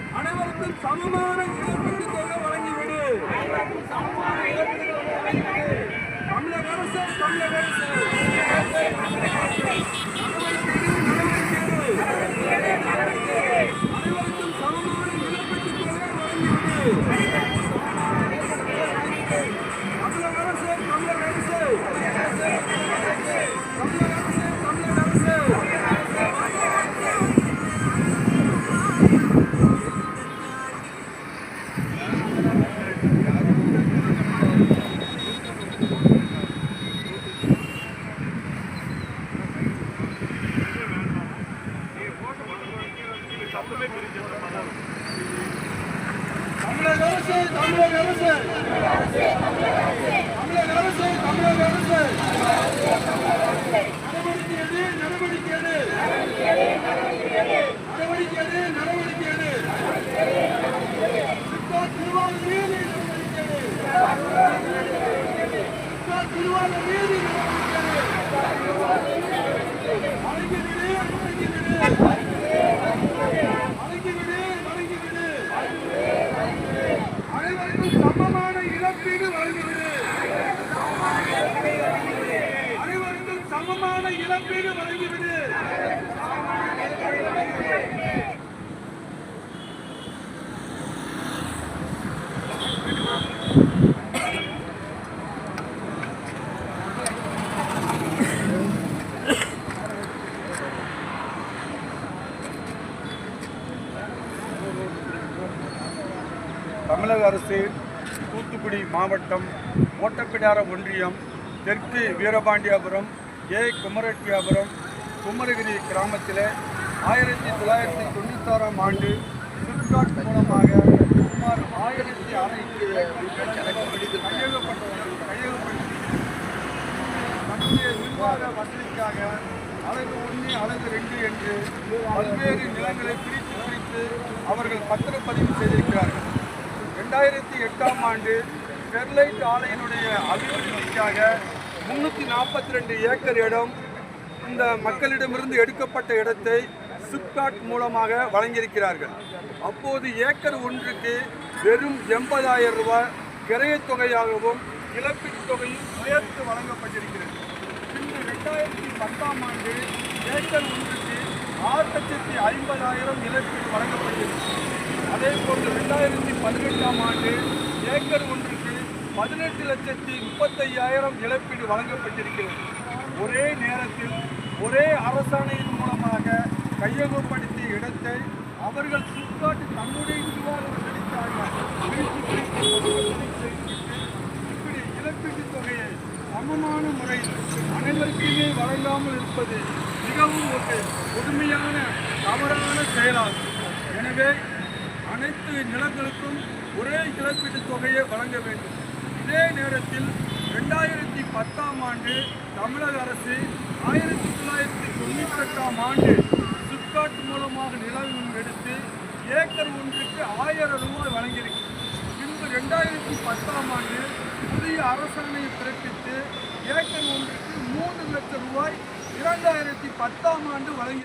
அனைவருக்கும் சமமான இழப்பீட்டு தொகை வழங்கிவிடு. தமிழக அரசு அனைவருக்கும் சமமான இழப்பீட்டு தொகை வழங்கிவிடு. சமமான இழப்பீடு வழங்கிவிடு. தமிழக அரசு தூத்துக்குடி மாவட்டம் ஓட்டப்பிடார ஒன்றியம் தெற்கு வீரபாண்டியாபுரம் குமரட்டியாபுரம் குமரகிரி கிராமத்தில் 1996ஆம் ஆண்டு சிப்காட் மூலமாக சுமார் 1600 தன்னுடைய நிர்வாக வசதிக்காக அலகு 1 அலகு 2 என்று பல்வேறு நிலங்களை பிரித்து அவர்கள் பத்திரப்பதிவு செய்திருக்கிறார்கள். 2008ஆம் ஆண்டு ஸ்டெர்லைட் ஆலையினுடைய அபிவிருத்திக்காக 342 ஏக்கர் இடம் இந்த மக்களிடமிருந்து எடுக்கப்பட்ட இடத்தை சிப்காட் மூலமாக வழங்கியிருக்கிறார்கள். அப்போது ஏக்கர் ஒன்றுக்கு வெறும் 80,000 ரூபாய் கிரையத் தொகையாகவும் இழப்பீட்டுத் தொகையும் சேர்த்து வழங்கப்பட்டிருக்கிறது. பின்பு 2010ஆம் ஆண்டு ஏக்கர் ஒன்றுக்கு 6,50,000 இழப்பீடு வழங்கப்பட்டிருக்கிறது. அதே போன்று 2018ஆம் ஆண்டு ஏக்கர் ஒன்றுக்கு 18,35,000 இழப்பீடு வழங்கப்பட்டிருக்கிறது. ஒரே நேரத்தில் ஒரே அரசாணையின் மூலமாக கையகப்படுத்திய இடத்தை அவர்கள் சிப்காட் தன்னுடைய நிர்வாக வசதிக்காக இப்படி இழப்பீட்டுத் தொகையை சமமான முறையில் அனைவருக்குமே வழங்காமல் இருப்பது மிகவும் ஒரு கொடுமையான தவறான செயலாகும். எனவே அனைத்து நிலங்களுக்கும் ஒரே இழப்பீட்டுத் தொகையை வழங்க வேண்டும். இதே நேரத்தில் 2010ஆம் ஆண்டு தமிழக அரசு 1998ஆம் ஆண்டு சிப்காட் மூலமாக நிலம் எடுத்து ஏக்கர் ஒன்றுக்கு 1000 ரூபாய் வழங்கியிருக்கு. பின்பு 2010ஆம் ஆண்டு புதிய அரசாணையை பிறப்பித்து ஏக்கர் ஒன்றுக்கு 3 லட்சம் ரூபாய் 2010ஆம் ஆண்டு வழங்கி